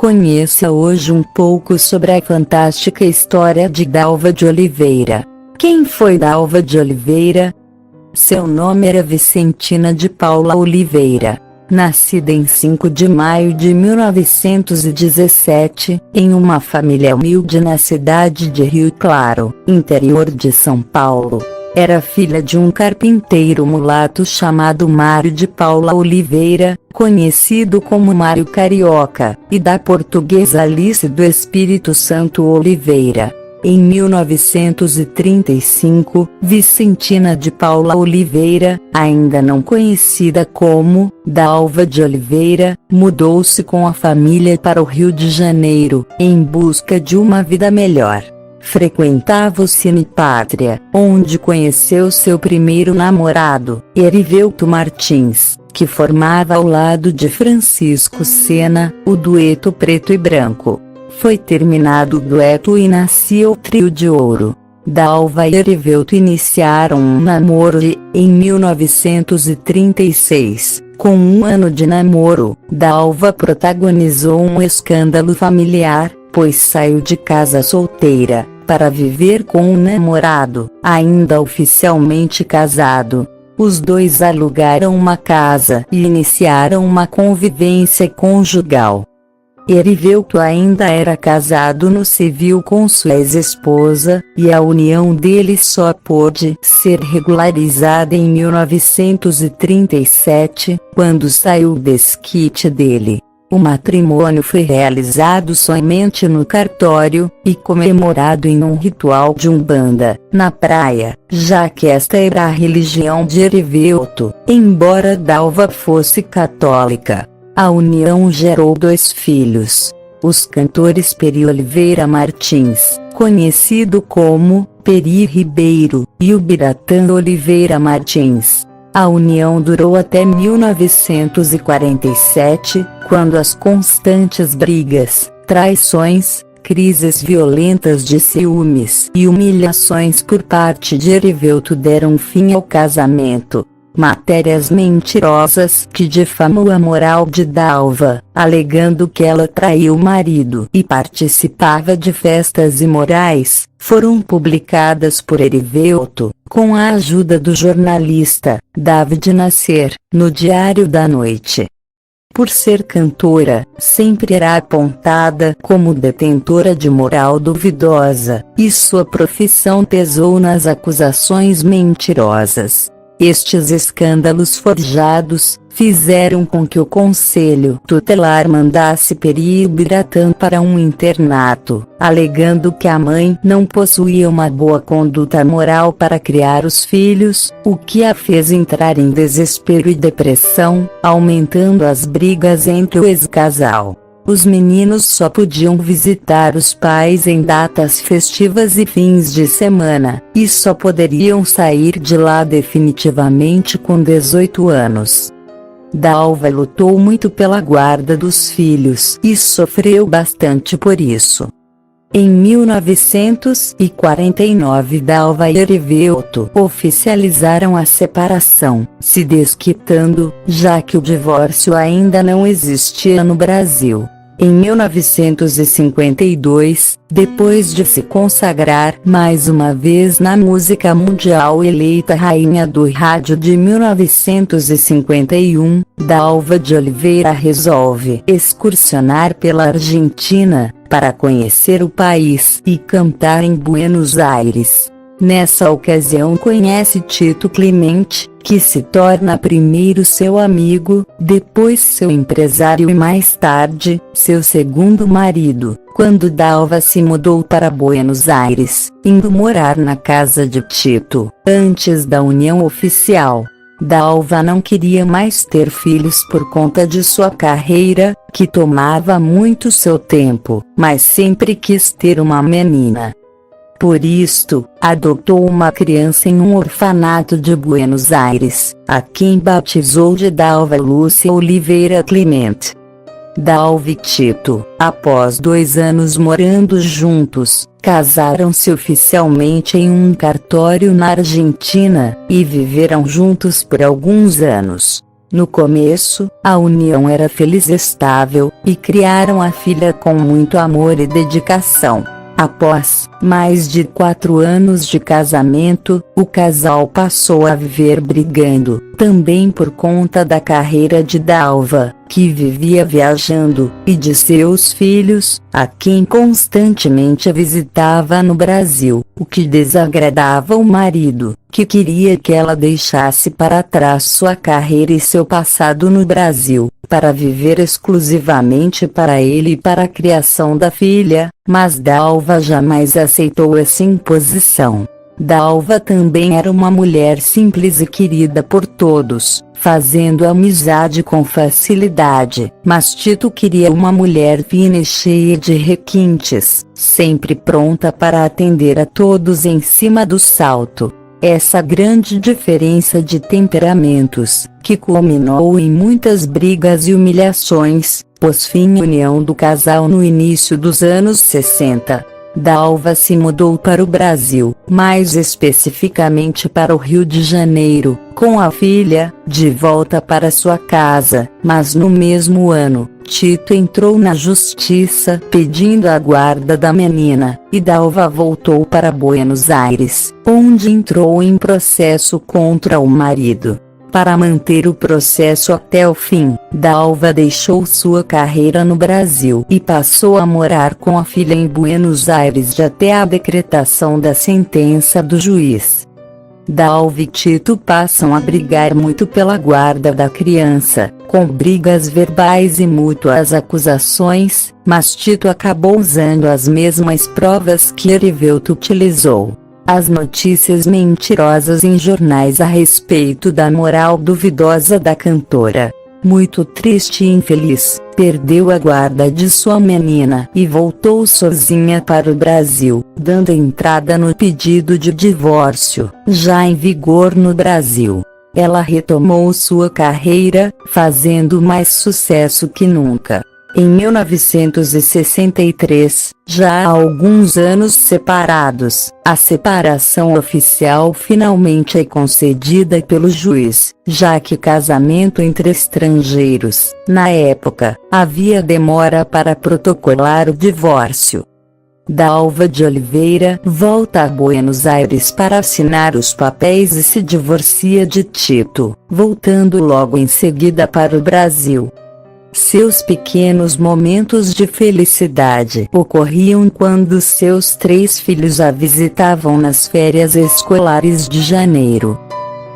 Conheça hoje um pouco sobre a fantástica história de Dalva de Oliveira. Quem foi Dalva de Oliveira? Seu nome era Vicentina de Paula Oliveira. Nascida em 5 de maio de 1917, em uma família humilde na cidade de Rio Claro, interior de São Paulo. Era filha de um carpinteiro mulato chamado Mário de Paula Oliveira, conhecido como Mário Carioca, e da portuguesa Alice do Espírito Santo Oliveira. Em 1935, Vicentina de Paula Oliveira, ainda não conhecida como Dalva de Oliveira, mudou-se com a família para o Rio de Janeiro, em busca de uma vida melhor. Frequentava o Cine Pátria, onde conheceu seu primeiro namorado, Erivelto Martins, que formava ao lado de Francisco Sena, o dueto Preto e Branco. Foi terminado o dueto e nascia o Trio de Ouro. Dalva e Erivelto iniciaram um namoro e, em 1936, com um ano de namoro, Dalva protagonizou um escândalo familiar, pois saiu de casa solteira, para viver com um namorado, ainda oficialmente casado. Os dois alugaram uma casa e iniciaram uma convivência conjugal. Erivelto ainda era casado no civil com sua ex-esposa, e a união deles só pôde ser regularizada em 1937, quando saiu o desquite dele. O matrimônio foi realizado somente no cartório, e comemorado em um ritual de umbanda, na praia, já que esta era a religião de Erivelto, embora Dalva fosse católica. A união gerou 2 filhos. Os cantores Peri Oliveira Martins, conhecido como Peri Ribeiro, e Ubiratã Oliveira Martins. A união durou até 1947, quando as constantes brigas, traições, crises violentas de ciúmes e humilhações por parte de Erivelto deram fim ao casamento. Matérias mentirosas que difamam a moral de Dalva, alegando que ela traiu o marido e participava de festas imorais, foram publicadas por Erivelto, com a ajuda do jornalista David Nasser, no Diário da Noite. Por ser cantora, sempre era apontada como detentora de moral duvidosa, e sua profissão pesou nas acusações mentirosas. Estes escândalos forjados fizeram com que o Conselho Tutelar mandasse Peri e Ubiratã para um internato, alegando que a mãe não possuía uma boa conduta moral para criar os filhos, o que a fez entrar em desespero e depressão, aumentando as brigas entre o ex-casal. Os meninos só podiam visitar os pais em datas festivas e fins de semana, e só poderiam sair de lá definitivamente com 18 anos. Dalva lutou muito pela guarda dos filhos e sofreu bastante por isso. Em 1949, Dalva e Erivelto oficializaram a separação, se desquitando, já que o divórcio ainda não existia no Brasil. Em 1952, depois de se consagrar mais uma vez na música mundial, eleita rainha do rádio de 1951, Dalva de Oliveira resolve excursionar pela Argentina, para conhecer o país e cantar em Buenos Aires. Nessa ocasião conhece Tito Clemente, que se torna primeiro seu amigo, depois seu empresário e mais tarde, seu segundo marido, quando Dalva se mudou para Buenos Aires, indo morar na casa de Tito, antes da união oficial. Dalva não queria mais ter filhos por conta de sua carreira, que tomava muito seu tempo, mas sempre quis ter uma menina. Por isto, adotou uma criança em um orfanato de Buenos Aires, a quem batizou de Dalva Lúcia Oliveira Clemente. Dalva e Tito, após 2 anos morando juntos, casaram-se oficialmente em um cartório na Argentina, e viveram juntos por alguns anos. No começo, a união era feliz e estável, e criaram a filha com muito amor e dedicação. Após mais de 4 anos de casamento, o casal passou a viver brigando, também por conta da carreira de Dalva, que vivia viajando, e de seus filhos, a quem constantemente visitava no Brasil, o que desagradava o marido, que queria que ela deixasse para trás sua carreira e seu passado no Brasil, para viver exclusivamente para ele e para a criação da filha, mas Dalva jamais aceitou essa imposição. Dalva também era uma mulher simples e querida por todos, fazendo amizade com facilidade, mas Tito queria uma mulher fina e cheia de requintes, sempre pronta para atender a todos em cima do salto. Essa grande diferença de temperamentos, que culminou em muitas brigas e humilhações, pôs fim à união do casal no início dos anos 60. Dalva se mudou para o Brasil, mais especificamente para o Rio de Janeiro, com a filha, de volta para sua casa, mas no mesmo ano, Tito entrou na justiça pedindo a guarda da menina, e Dalva voltou para Buenos Aires, onde entrou em processo contra o marido. Para manter o processo até o fim, Dalva deixou sua carreira no Brasil e passou a morar com a filha em Buenos Aires até a decretação da sentença do juiz. Dalva e Tito passam a brigar muito pela guarda da criança, com brigas verbais e mútuas acusações, mas Tito acabou usando as mesmas provas que Erivelto utilizou. As notícias mentirosas em jornais a respeito da moral duvidosa da cantora. Muito triste e infeliz, perdeu a guarda de sua menina e voltou sozinha para o Brasil, dando entrada no pedido de divórcio, já em vigor no Brasil. Ela retomou sua carreira, fazendo mais sucesso que nunca. Em 1963, já há alguns anos separados, a separação oficial finalmente é concedida pelo juiz, já que casamento entre estrangeiros, na época, havia demora para protocolar o divórcio. Dalva de Oliveira volta a Buenos Aires para assinar os papéis e se divorcia de Tito, voltando logo em seguida para o Brasil. Seus pequenos momentos de felicidade ocorriam quando seus 3 filhos a visitavam nas férias escolares de janeiro.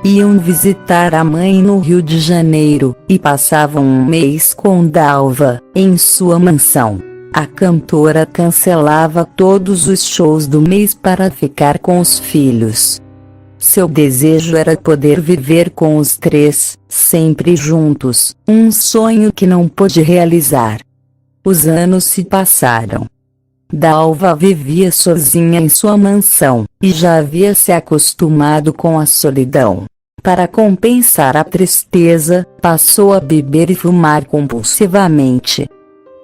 Iam visitar a mãe no Rio de Janeiro, e passavam um mês com Dalva, em sua mansão. A cantora cancelava todos os shows do mês para ficar com os filhos. Seu desejo era poder viver com os 3, sempre juntos, um sonho que não pôde realizar. Os anos se passaram. Dalva vivia sozinha em sua mansão, e já havia se acostumado com a solidão. Para compensar a tristeza, passou a beber e fumar compulsivamente.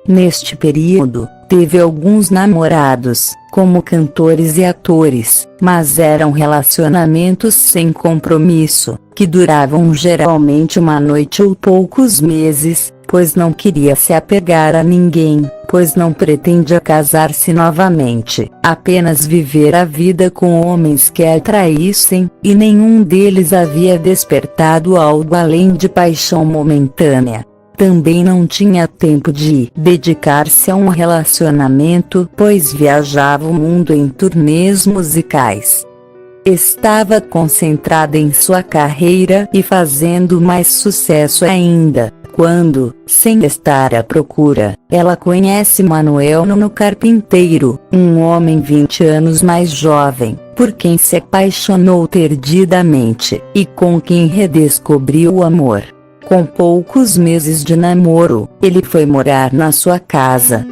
Neste período, teve alguns namorados, como cantores e atores, mas eram relacionamentos sem compromisso, que duravam geralmente uma noite ou poucos meses, pois não queria se apegar a ninguém, pois não pretendia casar-se novamente, apenas viver a vida com homens que a atraíssem, e nenhum deles havia despertado algo além de paixão momentânea. Também não tinha tempo de dedicar-se a um relacionamento, pois viajava o mundo em turnês musicais. Estava concentrada em sua carreira e fazendo mais sucesso ainda, quando, sem estar à procura, ela conhece Manuel Nuno Carpinteiro, um homem 20 anos mais jovem, por quem se apaixonou perdidamente, e com quem redescobriu o amor. Com poucos meses de namoro, ele foi morar na sua casa.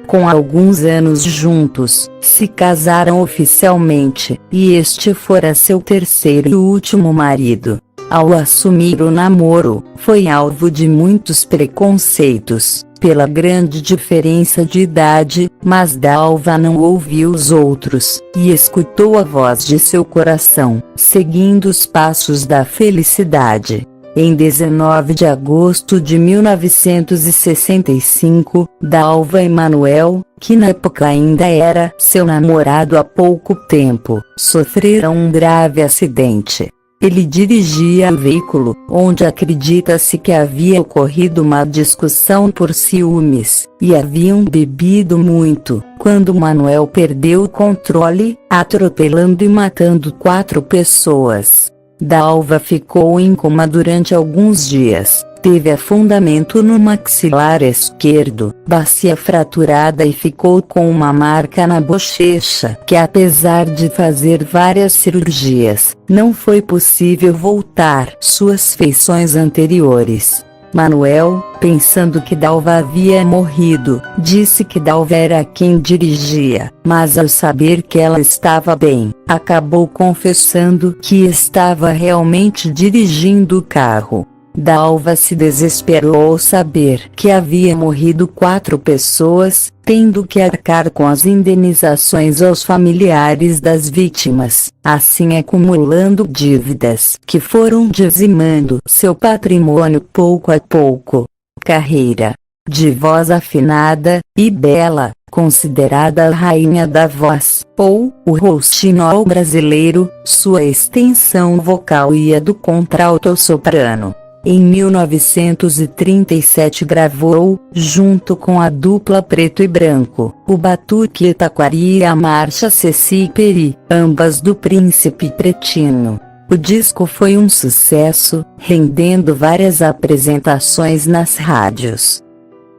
Com alguns anos juntos, se casaram oficialmente, e este fora seu terceiro e último marido. Ao assumir o namoro, foi alvo de muitos preconceitos, pela grande diferença de idade, mas Dalva não ouviu os outros, e escutou a voz de seu coração, seguindo os passos da felicidade. Em 19 de agosto de 1965, Dalva e Manuel, que na época ainda era seu namorado há pouco tempo, sofreram um grave acidente. Ele dirigia o veículo, onde acredita-se que havia ocorrido uma discussão por ciúmes, e haviam bebido muito, quando Manuel perdeu o controle, atropelando e matando 4 pessoas. Dalva ficou em coma durante alguns dias, teve afundamento no maxilar esquerdo, bacia fraturada e ficou com uma marca na bochecha que, apesar de fazer várias cirurgias, não foi possível voltar suas feições anteriores. Manuel, pensando que Dalva havia morrido, disse que Dalva era quem dirigia, mas ao saber que ela estava bem, acabou confessando que estava realmente dirigindo o carro. Dalva se desesperou ao saber que havia morrido 4 pessoas, tendo que arcar com as indenizações aos familiares das vítimas, assim acumulando dívidas que foram dizimando seu patrimônio pouco a pouco. Carreira. De voz afinada e bela, considerada a rainha da voz, ou o rouxinol brasileiro, sua extensão vocal ia do contralto ao soprano. Em 1937 gravou, junto com a dupla Preto e Branco, o Batuque Taquari e a Marcha Ceci Peri, ambas do Príncipe Pretinho. O disco foi um sucesso, rendendo várias apresentações nas rádios.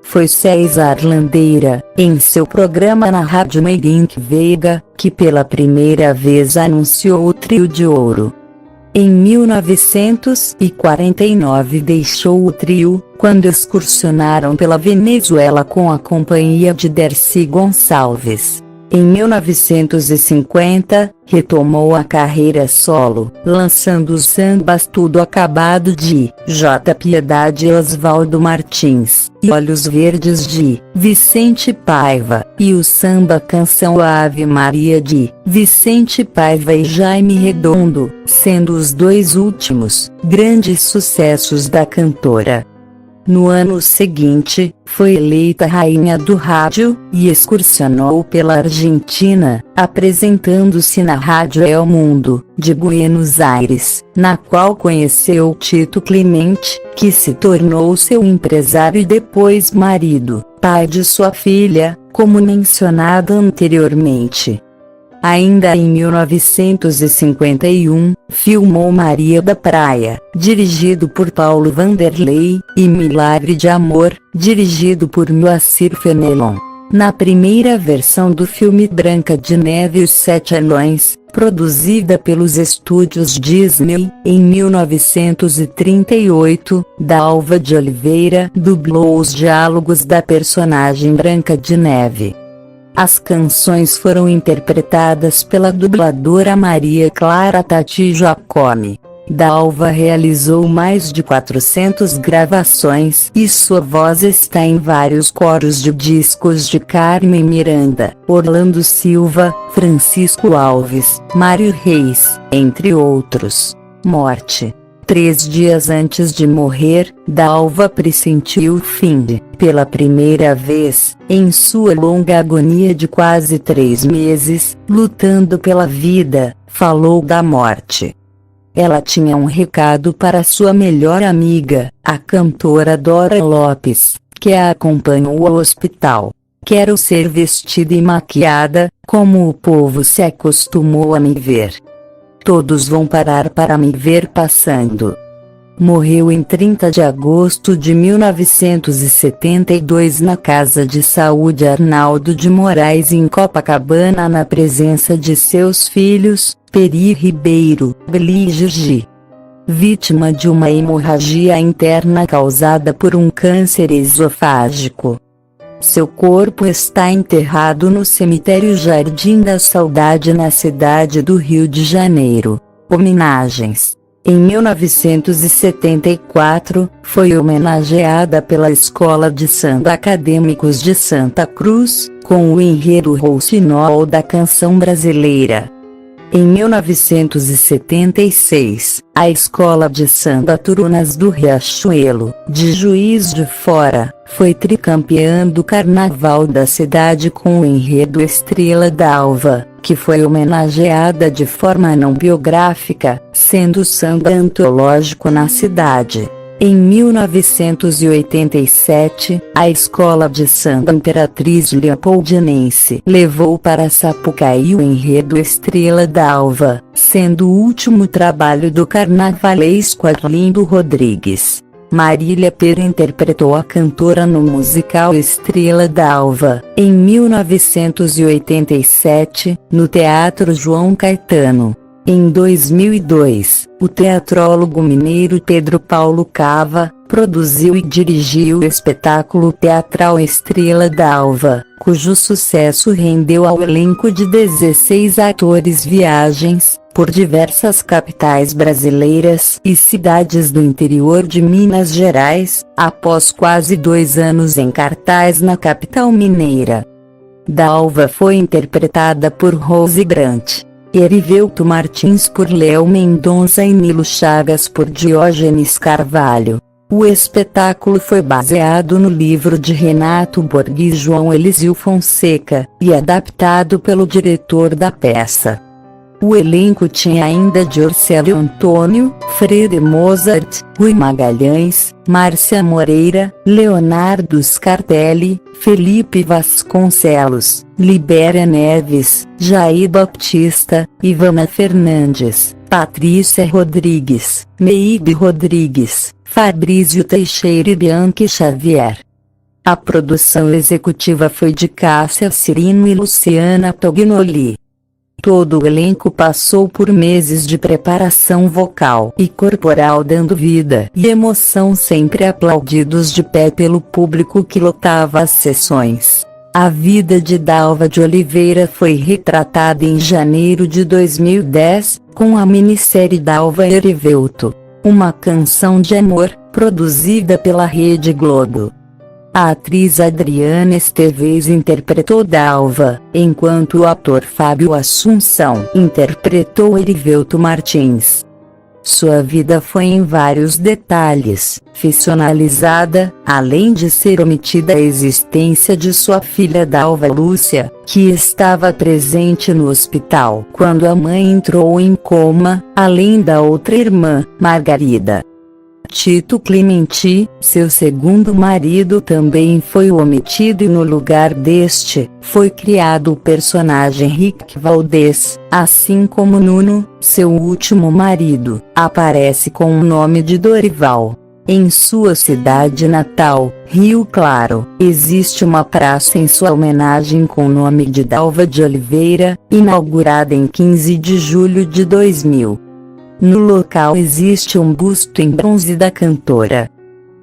Foi César Landeira, em seu programa na Rádio Meirink Veiga, que pela primeira vez anunciou o Trio de Ouro. Em 1949 deixou o trio, quando excursionaram pela Venezuela com a companhia de Dercy Gonçalves. Em 1950, retomou a carreira solo, lançando os sambas Tudo Acabado de J. Piedade e Oswaldo Martins, e Olhos Verdes de Vicente Paiva, e o samba Canção Ave Maria de Vicente Paiva e Jaime Redondo, sendo os 2 últimos grandes sucessos da cantora. No ano seguinte, foi eleita rainha do rádio, e excursionou pela Argentina, apresentando-se na Rádio El Mundo, de Buenos Aires, na qual conheceu Tito Clemente, que se tornou seu empresário e depois marido, pai de sua filha, como mencionado anteriormente. Ainda em 1951, filmou Maria da Praia, dirigido por Paulo Vanderlei, e Milagre de Amor, dirigido por Moacir Fenelon. Na primeira versão do filme Branca de Neve e os 7 Anões, produzida pelos estúdios Disney, em 1938, Dalva de Oliveira dublou os diálogos da personagem Branca de Neve. As canções foram interpretadas pela dubladora Maria Clara Tati Giacomi. Dalva realizou mais de 400 gravações e sua voz está em vários coros de discos de Carmen Miranda, Orlando Silva, Francisco Alves, Mário Reis, entre outros. Morte. 3 dias antes de morrer, Dalva pressentiu o fim. Pela primeira vez, em sua longa agonia de quase 3 meses, lutando pela vida, falou da morte. Ela tinha um recado para sua melhor amiga, a cantora Dora Lopes, que a acompanhou ao hospital. Quero ser vestida e maquiada, como o povo se acostumou a me ver. Todos vão parar para me ver passando. Morreu em 30 de agosto de 1972 na Casa de Saúde Arnaldo de Moraes em Copacabana na presença de seus filhos, Peri Ribeiro, Beli e Gigi. Vítima de uma hemorragia interna causada por um câncer esofágico. Seu corpo está enterrado no cemitério Jardim da Saudade na cidade do Rio de Janeiro. Homenagens. Em 1974, foi homenageada pela Escola de Samba Acadêmicos de Santa Cruz, com o enredo Rouxinol da canção brasileira. Em 1976, a Escola de Samba Turunas do Riachuelo, de Juiz de Fora, foi tricampeã do Carnaval da cidade com o enredo Estrela d'Alva, que foi homenageada de forma não biográfica, sendo samba antológico na cidade. Em 1987, a Escola de Samba Imperatriz Leopoldinense levou para Sapucaí o enredo Estrela d'Alva, sendo o último trabalho do carnavalesco Arlindo Rodrigues. Marília Pêra interpretou a cantora no musical Estrela d'Alva, em 1987, no Teatro João Caetano. Em 2002, o teatrólogo mineiro Pedro Paulo Cava produziu e dirigiu o espetáculo teatral Estrela d'Alva, cujo sucesso rendeu ao elenco de 16 atores viagens por diversas capitais brasileiras e cidades do interior de Minas Gerais, após quase 2 anos em cartaz na capital mineira. D'Alva foi interpretada por Rose Brant, Erivelto Martins por Léo Mendonça e Nilo Chagas por Diógenes Carvalho. O espetáculo foi baseado no livro de Renato Borghi e João Elísio Fonseca, e adaptado pelo diretor da peça. O elenco tinha ainda Diorcélio Antônio, Frede Mozart, Rui Magalhães, Márcia Moreira, Leonardo Scarpelli, Felipe Vasconcelos, Libéria Neves, Jair Baptista, Ivana Fernandes, Patrícia Rodrigues, Meíbe Rodrigues, Fabrício Teixeira e Bianchi Xavier. A produção executiva foi de Cássia Cirino e Luciana Tognoli. Todo o elenco passou por meses de preparação vocal e corporal, dando vida e emoção, sempre aplaudidos de pé pelo público que lotava as sessões. A vida de Dalva de Oliveira foi retratada em janeiro de 2010, com a minissérie Dalva Erivelto, uma canção de amor, produzida pela Rede Globo. A atriz Adriana Esteves interpretou Dalva, enquanto o ator Fábio Assunção interpretou Erivelto Martins. Sua vida foi em vários detalhes ficcionalizada, além de ser omitida a existência de sua filha Dalva Lúcia, que estava presente no hospital quando a mãe entrou em coma, além da outra irmã, Margarida. Tito Clementi, seu segundo marido, também foi omitido, e no lugar deste, foi criado o personagem Rick Valdez, assim como Nuno, seu último marido, aparece com o nome de Dorival. Em sua cidade natal, Rio Claro, existe uma praça em sua homenagem com o nome de Dalva de Oliveira, inaugurada em 15 de julho de 2000. No local existe um busto em bronze da cantora.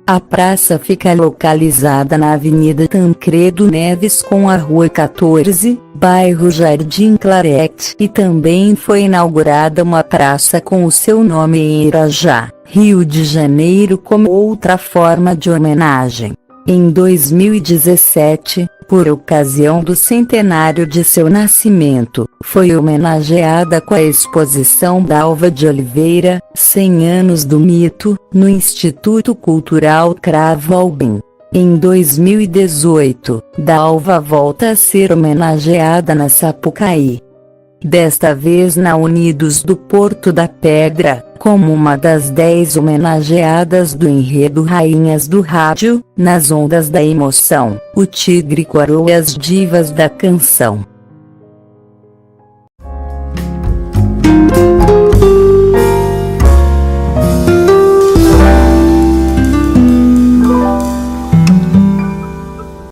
A praça fica localizada na Avenida Tancredo Neves com a Rua 14, bairro Jardim Claret, e também foi inaugurada uma praça com o seu nome em Irajá, Rio de Janeiro, como outra forma de homenagem. Em 2017, por ocasião do centenário de seu nascimento, foi homenageada com a exposição Dalva de Oliveira, 100 anos do mito, no Instituto Cultural Cravo Albim. Em 2018, Dalva volta a ser homenageada na Sapucaí. Desta vez na Unidos do Porto da Pedra, como uma das 10 homenageadas do enredo Rainhas do Rádio, nas ondas da emoção, o Tigre coroa as divas da canção.